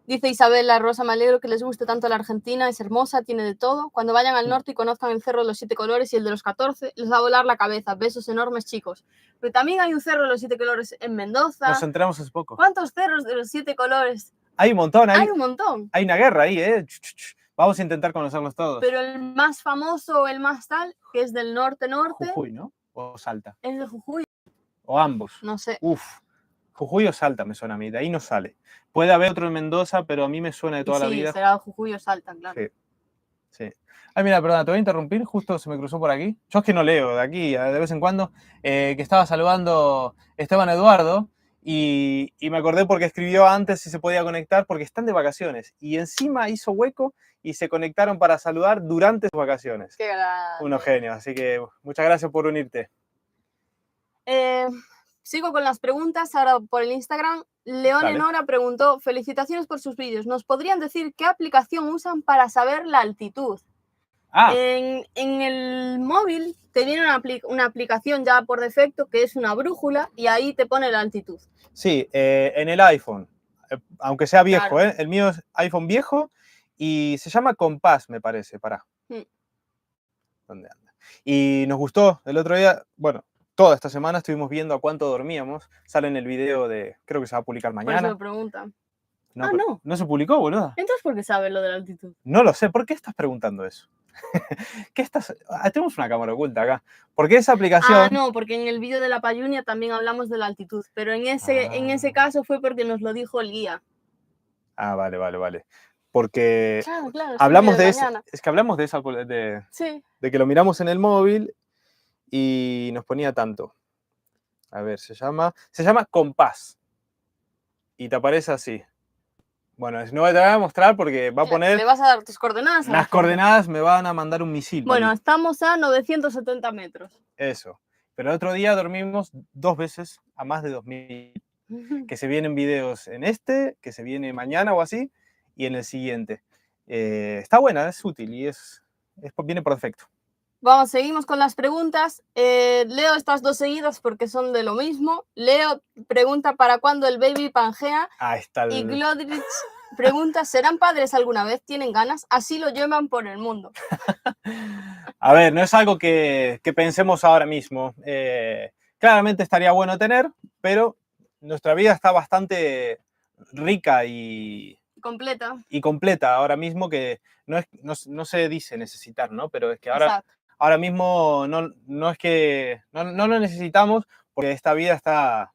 Dice Isabela Rosa, me alegro que les guste tanto la Argentina, es hermosa, tiene de todo. Cuando vayan al norte y conozcan el Cerro de los 7 Colores y el de los 14, les va a volar la cabeza. Besos enormes, chicos. Pero también hay un Cerro de los 7 Colores en Mendoza.
Nos enteramos hace poco.
¿Cuántos cerros de los 7 colores?
Hay un montón.
Hay un montón.
Hay una guerra ahí, ¿eh? Vamos a intentar conocerlos todos.
Pero el más famoso, el más tal, que es del norte-norte...
Jujuy, ¿no? O Salta.
Es de Jujuy.
O ambos.
No sé.
Uf. Jujuy o Salta me suena a mí, de ahí no sale. Puede haber otro en Mendoza, pero a mí me suena de toda la vida.
Sí, será Jujuy o Salta, claro.
Sí, sí. Ay, mira, perdona, te voy a interrumpir, justo se me cruzó por aquí. Yo es que no leo de aquí, de vez en cuando, que estaba saludando Esteban Eduardo y me acordé porque escribió antes si se podía conectar porque están de vacaciones y encima hizo hueco y se conectaron para saludar durante sus vacaciones.
Qué grande.
Unos genios, así que muchas gracias por unirte.
Sigo con las preguntas, ahora por el Instagram. León
Dale.
Enora preguntó, felicitaciones por sus vídeos. ¿Nos podrían decir qué aplicación usan para saber la altitud? En el móvil te viene una aplicación ya por defecto que es una brújula y ahí te pone la altitud.
Sí, en el iPhone, aunque sea viejo,
Claro.
el mío es iPhone viejo y se llama Compass, me parece, pará. ¿Dónde anda? Y nos gustó el otro día, bueno, toda esta semana estuvimos viendo a cuánto dormíamos. Sale en el video de, creo que se va a publicar mañana.
Por eso lo preguntan.
No, no. ¿No se publicó, boludo?
Entonces, ¿por qué sabes lo de la altitud?
No lo sé. ¿Por qué estás preguntando eso? ¿Qué estás? Tenemos una cámara oculta acá. ¿Por qué esa aplicación?
No, porque en el vídeo de la Payunia también hablamos de la altitud, pero en ese caso fue porque nos lo dijo el guía.
Vale. Porque
claro,
hablamos de eso. Es que hablamos de esa,
sí.
De que lo miramos en el móvil y nos ponía tanto. A ver, se llama Compass. Y te aparece así. Bueno, no te voy a mostrar porque va a poner...
Le vas a dar tus coordenadas.
Las coordenadas me van a mandar un misil.
Bueno, estamos a 970 metros.
Eso. Pero el otro día dormimos 2 veces a más de 2000. Que se vienen videos en que se viene mañana o así, y en el siguiente. Está buena, es útil y viene por defecto.
Vamos, seguimos con las preguntas. Leo estas dos seguidas porque son de lo mismo. Leo pregunta ¿para cuándo el baby Pangea? Y Glodrich pregunta ¿serán padres alguna vez? ¿Tienen ganas? Así lo llevan por el mundo.
A ver, no es algo que pensemos ahora mismo. Claramente estaría bueno tener, pero nuestra vida está bastante rica y completa ahora mismo, que no se dice necesitar, ¿no? Pero es que ahora mismo no es que no lo necesitamos porque esta vida está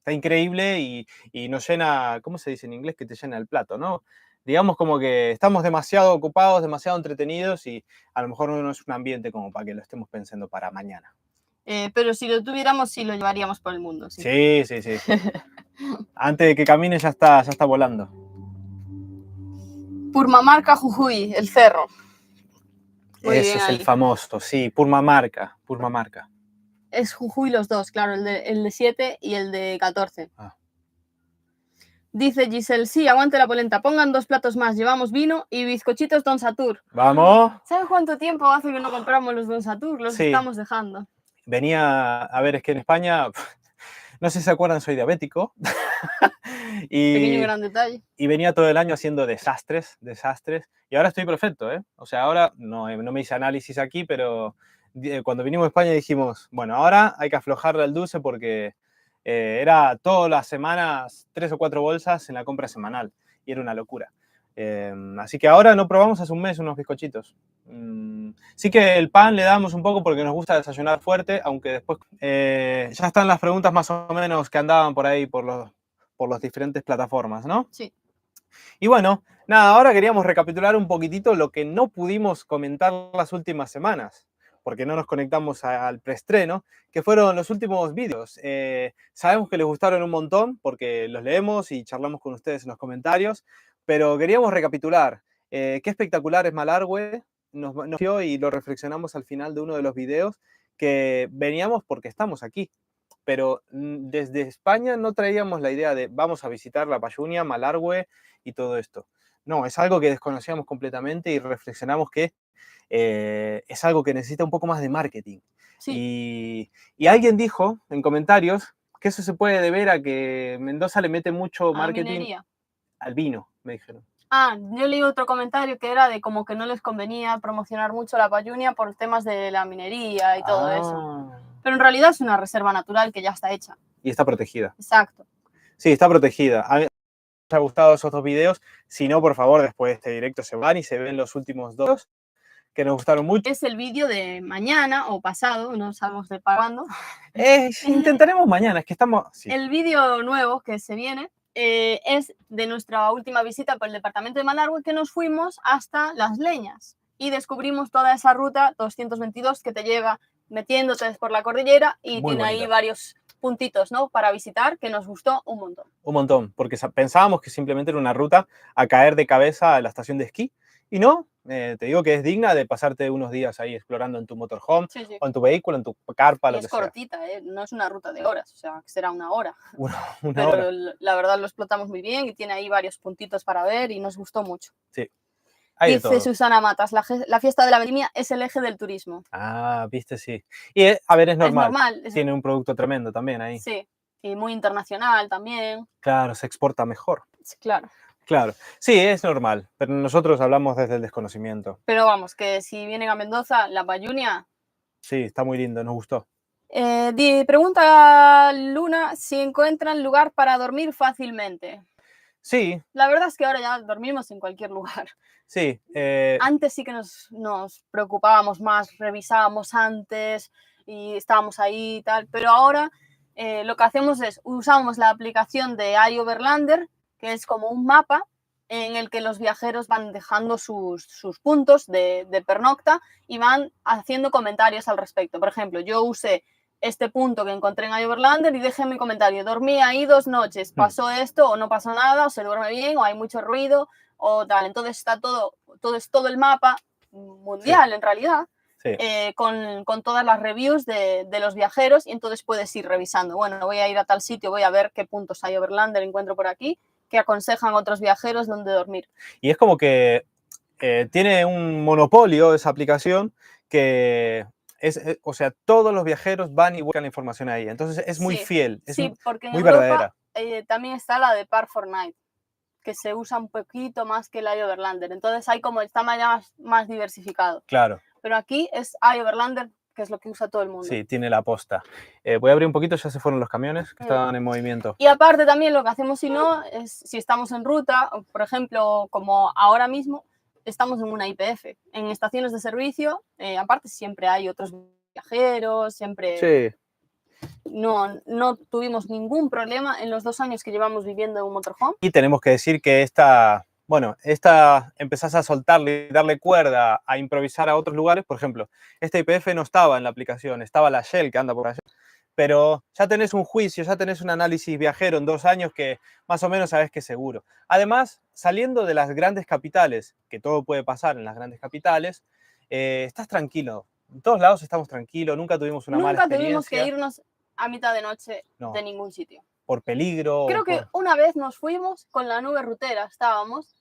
increíble y nos llena, ¿cómo se dice en inglés? Que te llena el plato, ¿no? Digamos como que estamos demasiado ocupados, demasiado entretenidos y a lo mejor no es un ambiente como para que lo estemos pensando para mañana.
Pero si lo tuviéramos, sí lo llevaríamos por el mundo.
Sí. Antes de que camine ya está volando.
Purmamarca, Jujuy, el cerro.
Ese es el famoso, sí, Purmamarca.
Es Jujuy los dos, claro, el de 7 y el de 14. Dice Giselle, sí, aguante la polenta, pongan 2 platos más, llevamos vino y bizcochitos Don Satur.
¡Vamos!
¿Saben cuánto tiempo hace que no compramos los Don Satur? Los estamos dejando.
Venía, a ver, es que en España, no sé si se acuerdan, soy diabético.
Pequeño gran detalle.
Y venía todo el año haciendo desastres. Y ahora estoy perfecto, ¿eh? O sea, ahora no me hice análisis aquí, pero cuando vinimos a España dijimos, bueno, ahora hay que aflojarle al dulce porque era todas las semanas 3 o 4 bolsas en la compra semanal. Y era una locura. Así que ahora no probamos hace un mes unos bizcochitos. Sí que el pan le damos un poco porque nos gusta desayunar fuerte, aunque después ya están las preguntas más o menos que andaban por ahí por las diferentes plataformas, ¿no?
Sí.
Y bueno, nada, ahora queríamos recapitular un poquitito lo que no pudimos comentar las últimas semanas, porque no nos conectamos al preestreno, que fueron los últimos vídeos. Sabemos que les gustaron un montón porque los leemos y charlamos con ustedes en los comentarios, pero queríamos recapitular. Qué espectacular es Malargüe, nos dio y lo reflexionamos al final de uno de los videos, que veníamos porque estamos aquí. Pero desde España no traíamos la idea de vamos a visitar la Payunia, Malargüe y todo esto. No, es algo que desconocíamos completamente y reflexionamos que es algo que necesita un poco más de marketing.
Sí.
Y alguien dijo en comentarios que eso se puede deber a que Mendoza le mete mucho marketing al vino, me dijeron.
Yo leí otro comentario que era de como que no les convenía promocionar mucho la Payunia por temas de la minería y todo eso. Pero en realidad es una reserva natural que ya está hecha.
Y está protegida.
Exacto.
Sí, está protegida. A mí me han gustado esos 2 videos. Si no, por favor, después de este directo se van y se ven los últimos 2, que nos gustaron mucho.
Es el vídeo de mañana o pasado, no sabemos de para cuándo.
Intentaremos mañana, es que estamos... Sí.
El vídeo nuevo que se viene es de nuestra última visita por el departamento de Malargüe, que nos fuimos hasta Las Leñas y descubrimos toda esa ruta 222 que te lleva metiéndote por la cordillera y
Muy
tiene
bonita.
ahí varios puntitos, ¿no?, para visitar, que nos gustó un montón.
Un montón, porque pensábamos que simplemente era una ruta a caer de cabeza a la estación de esquí. Y no, te digo que es digna de pasarte unos días ahí explorando en tu motorhome,
Sí, sí.
o en tu vehículo, en tu carpa,
Y
lo
es
que sea.
cortita, no es una ruta de horas, o sea, será una hora.
Una
Pero
hora.
la verdad lo explotamos muy bien y tiene ahí varios puntitos para ver y nos gustó mucho.
Sí. Hay de
Dice
todo.
Susana Matas, la fiesta de la vendimia es el eje del turismo.
Ah, viste, sí. Y a ver, es normal.
Es normal.
Tiene un producto tremendo también ahí.
Sí, y muy internacional también.
Claro, se exporta mejor.
Sí, claro.
Claro, sí, es normal, pero nosotros hablamos desde el desconocimiento.
Pero vamos, que si vienen a Mendoza, la Bayunia...
Sí, está muy lindo, nos gustó.
Pregunta Luna si encuentran lugar para dormir fácilmente.
Sí.
La verdad es que ahora ya dormimos en cualquier lugar.
Sí.
Antes sí que nos preocupábamos más, revisábamos antes y estábamos ahí y tal, pero ahora lo que hacemos es usamos la aplicación de iOverlander, que es como un mapa en el que los viajeros van dejando sus puntos de pernocta y van haciendo comentarios al respecto. Por ejemplo, yo usé este punto que encontré en iOverlander y dejé mi comentario. Dormí ahí 2 noches, pasó esto o no pasó nada, o se duerme bien o hay mucho ruido o tal. Entonces está todo el mapa mundial, sí, en realidad, sí, con todas las reviews de los viajeros y entonces puedes ir revisando. Bueno, voy a ir a tal sitio, voy a ver qué puntos hay Overlander encuentro por aquí, que aconsejan a otros viajeros dónde dormir.
Y es como que tiene un monopolio esa aplicación que... o sea, todos los viajeros van y buscan la información ahí. Entonces es muy fiel, es
porque en
muy
Europa,
verdadera.
También está la de Park4Night, que se usa un poquito más que el iOverlander. Entonces hay como está más diversificado.
Claro.
Pero aquí es iOverlander, que es lo que usa todo el mundo.
Sí, tiene la posta. Voy a abrir un poquito, ya se fueron los camiones que estaban en movimiento.
Y aparte también lo que hacemos si no, es si estamos en ruta, por ejemplo, como ahora mismo, estamos en una IPF, en estaciones de servicio, aparte siempre hay otros viajeros, siempre...
Sí.
No tuvimos ningún problema en los 2 años que llevamos viviendo en un motorhome.
Y tenemos que decir que empezás a soltarle y darle cuerda a improvisar a otros lugares. Por ejemplo, esta IPF no estaba en la aplicación, estaba la Shell que anda por allá. Pero ya tenés un juicio, ya tenés un análisis viajero en 2 años que más o menos sabés que es seguro. Además, saliendo de las grandes capitales, que todo puede pasar en las grandes capitales, estás tranquilo. En todos lados estamos tranquilos, nunca tuvimos una mala experiencia.
Nunca tuvimos que irnos a mitad de noche de ningún sitio.
Por peligro.
Creo que una vez nos fuimos con la nube rutera, estábamos,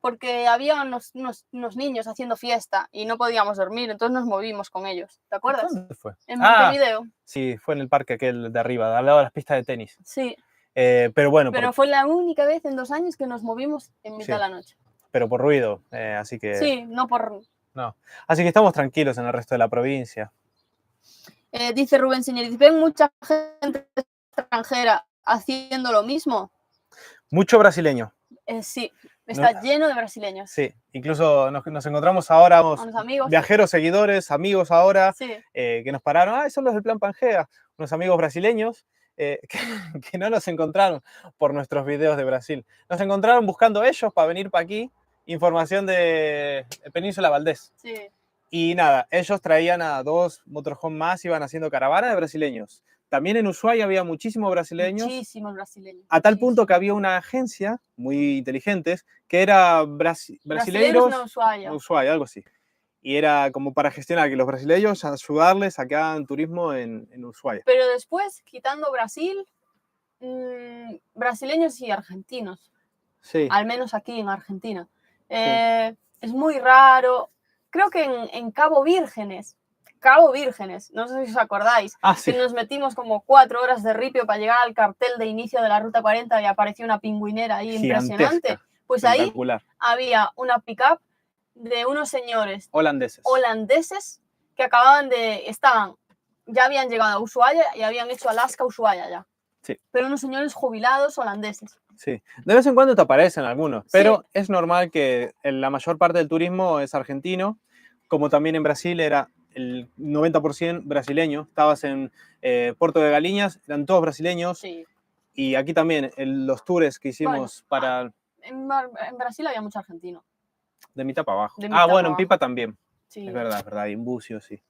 porque había unos niños haciendo fiesta y no podíamos dormir, entonces nos movimos con ellos. ¿Te acuerdas?
¿Dónde fue?
En Montevideo.
Sí, fue en el parque aquel de arriba, al lado de las pistas de tenis.
Sí.
Pero bueno.
Pero fue la única vez en 2 años que nos movimos en mitad de la noche.
Pero por ruido, así que...
Sí, no por...
No. Así que estamos tranquilos en el resto de la provincia.
Dice Rubén Señoriz, ¿ven mucha gente extranjera haciendo lo mismo?
Mucho brasileño.
Sí, está lleno de brasileños.
Sí, incluso nos encontramos ahora,
unos amigos,
viajeros, seguidores, amigos ahora,
sí,
que nos pararon, son los del Plan Pangea, unos amigos brasileños que no nos encontraron por nuestros videos de Brasil. Nos encontraron buscando ellos para venir para aquí, información de Península Valdés.
Sí.
Y nada, ellos traían a 2 motorhome más, iban haciendo caravana de brasileños. También en Ushuaia había muchísimos brasileños.
Muchísimos brasileños.
A tal punto que había una agencia, muy inteligentes, que era brasileiros
no Ushuaia.
Ushuaia, algo así. Y era como para gestionar que los brasileños ayudarles a que hagan turismo en Ushuaia.
Pero después, quitando Brasil, brasileños y argentinos.
Sí.
Al menos aquí en Argentina.
Sí.
Es muy raro. Creo que en Cabo Vírgenes, no sé si os acordáis,
sí,
que nos metimos como 4 horas de ripio para llegar al cartel de inicio de la Ruta 40 y apareció una pingüinera ahí impresionante. Pues ahí había una pick-up de unos señores holandeses que ya habían llegado a Ushuaia y habían hecho Alaska-Ushuaia ya.
Sí.
Pero unos señores jubilados holandeses.
Sí, de vez en cuando te aparecen algunos, pero sí, es normal que la mayor parte del turismo es argentino como también en Brasil era el 90% brasileño. Estabas en Puerto de Galinhas, eran todos brasileños.
Sí.
Y aquí también, los tours que hicimos para...
En Brasil había mucho argentino.
De mitad para abajo.
De mitad
bueno,
para
en
abajo.
Pipa también.
Sí.
Es verdad, y en Bucios, sí.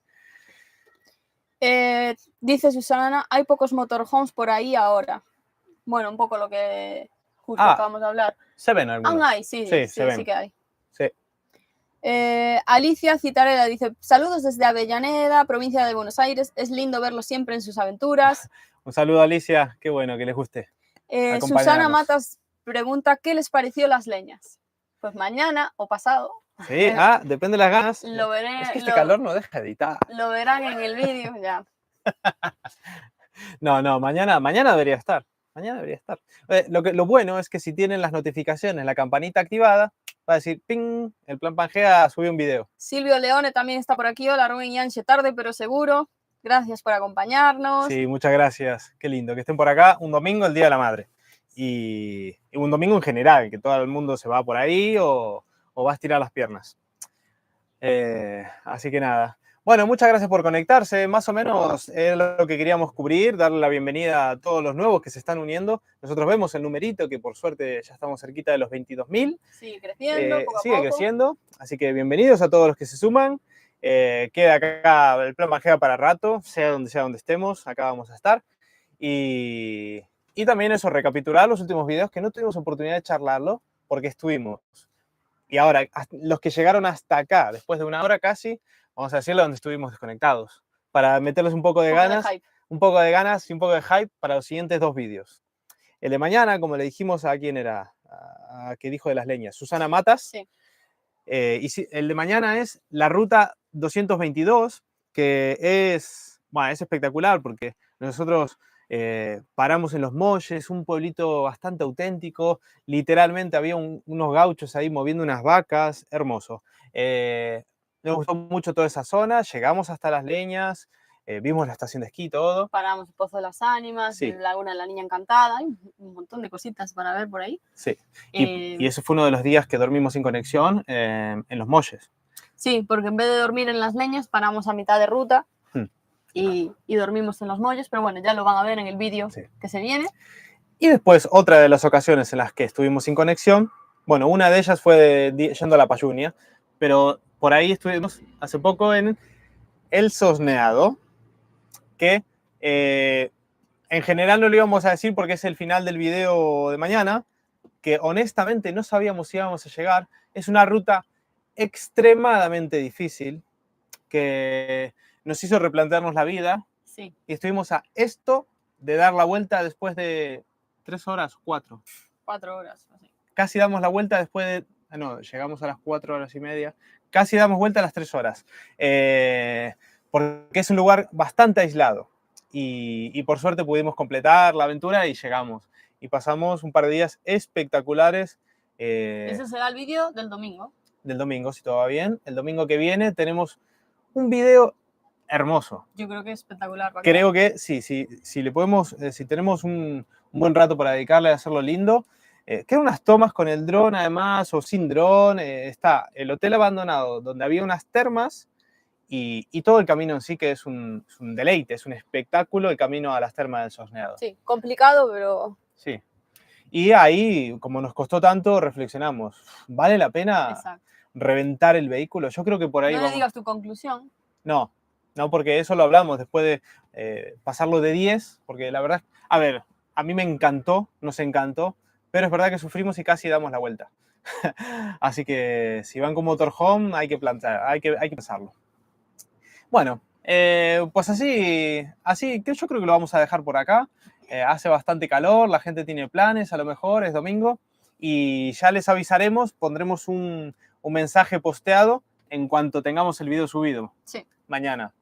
Dice Susana, hay pocos motorhomes por ahí ahora. Bueno, un poco lo que justo acabamos de hablar.
Se ven algunos.
Aún hay, sí que hay.
Sí.
Alicia Citarella dice, saludos desde Avellaneda, provincia de Buenos Aires. Es lindo verlo siempre en sus aventuras.
Un saludo, Alicia. Qué bueno que les guste.
Susana Matas pregunta, ¿qué les pareció las leñas? Pues mañana o pasado.
Sí, depende de las ganas.
Lo veré,
es que este calor no deja de editar.
Lo verán en el vídeo ya.
No, mañana debería estar. Mañana debería estar. Lo bueno es que si tienen las notificaciones, la campanita activada, va a decir, ping, el Plan Pangea subió un video.
Silvio Leone también está por aquí. Hola, Rubén y Anche, tarde pero seguro. Gracias por acompañarnos.
Sí, muchas gracias. Qué lindo que estén por acá un domingo, el Día de la Madre. Y un domingo en general, que todo el mundo se va por ahí o va a estirar las piernas. Así que nada. Bueno, muchas gracias por conectarse. Más o menos era lo que queríamos cubrir, darle la bienvenida a todos los nuevos que se están uniendo. Nosotros vemos el numerito, que por suerte ya estamos cerquita de los 22.000.
Sigue creciendo, poco a
sigue
poco.
creciendo. Así que bienvenidos a todos los que se suman. Queda acá el Plan Pangea para rato, sea donde estemos, acá vamos a estar. Y también eso, recapitular los últimos videos que no tuvimos oportunidad de charlarlo porque estuvimos. Y ahora, los que llegaron hasta acá, después de una hora casi, vamos a decirlo, donde estuvimos desconectados, para meterles un poco de ganas, un poco de ganas y un poco de hype para los siguientes 2 vídeos. El de mañana, como le dijimos a quién era, a que dijo de las leñas, Susana Matas.
Sí.
El de mañana es la ruta 222, que es espectacular porque nosotros paramos en Los Molles, un pueblito bastante auténtico, literalmente había unos gauchos ahí moviendo unas vacas, hermoso. Nos gustó mucho toda esa zona, llegamos hasta las leñas, vimos la estación de esquí, todo.
Paramos el Pozo de las Ánimas,
sí.
en Laguna de la Niña Encantada, hay un montón de cositas para ver por ahí.
Sí, y ese fue uno de los días que dormimos sin conexión en Los Molles.
Sí, porque en vez de dormir en las leñas, paramos a mitad de ruta y dormimos en Los Molles, pero bueno, ya lo van a ver en el vídeo que se viene.
Y después, otra de las ocasiones en las que estuvimos sin conexión, bueno, una de ellas fue yendo a La Payunia, pero por ahí estuvimos hace poco en El Sosneado, que en general no lo íbamos a decir porque es el final del video de mañana, que honestamente no sabíamos si íbamos a llegar. Es una ruta extremadamente difícil que nos hizo replantearnos la vida.
Sí.
Y estuvimos a esto de dar la vuelta después de 3 horas, 4.
4 horas. Así.
Casi damos la vuelta después de... No, llegamos a las 4 horas y media. Casi damos vuelta a las 3 horas. Porque es un lugar bastante aislado. Y por suerte pudimos completar la aventura y llegamos. Y pasamos un par de días espectaculares.
Ese será el vídeo del domingo.
Del domingo, si todo va bien. El domingo que viene tenemos un video hermoso.
Yo creo que es espectacular.
Creo que sí, si le podemos, si tenemos un buen rato para dedicarle a hacerlo lindo. Quedan unas tomas con el dron además, o sin dron. Está el hotel abandonado donde había unas termas y todo el camino en sí, que es un deleite, es un espectáculo el camino a las termas del Sosneado.
Sí, complicado, pero...
Sí. Y ahí, como nos costó tanto, reflexionamos. ¿Vale la pena reventar el vehículo? Yo creo que por ahí
no le digas tu conclusión.
No, porque eso lo hablamos después de pasarlo de 10, porque la verdad, a ver, a mí me encantó, nos encantó, pero es verdad que sufrimos y casi damos la vuelta. Así que si van con motorhome hay que plantear, hay que pensarlo. Bueno, pues así que yo creo que lo vamos a dejar por acá. Hace bastante calor, la gente tiene planes, a lo mejor es domingo, y ya les avisaremos, pondremos un mensaje posteado en cuanto tengamos el video subido.
Sí.
Mañana.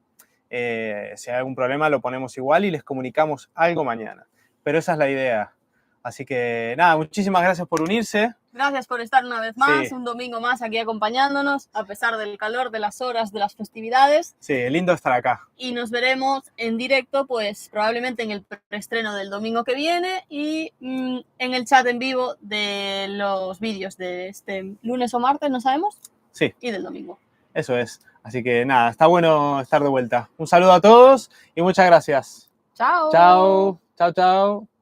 Si hay algún problema lo ponemos igual y les comunicamos algo mañana. Pero esa es la idea. Así que nada, muchísimas gracias por unirse.
Gracias por estar una vez más, un domingo más aquí acompañándonos, a pesar del calor, de las horas, de las festividades.
Sí, lindo estar acá.
Y nos veremos en directo, pues probablemente en el preestreno del domingo que viene y en el chat en vivo de los vídeos de este lunes o martes, no sabemos.
Sí.
Y del domingo.
Eso es. Así que nada, está bueno estar de vuelta. Un saludo a todos y muchas gracias.
Chao.
Chao, chao, chao.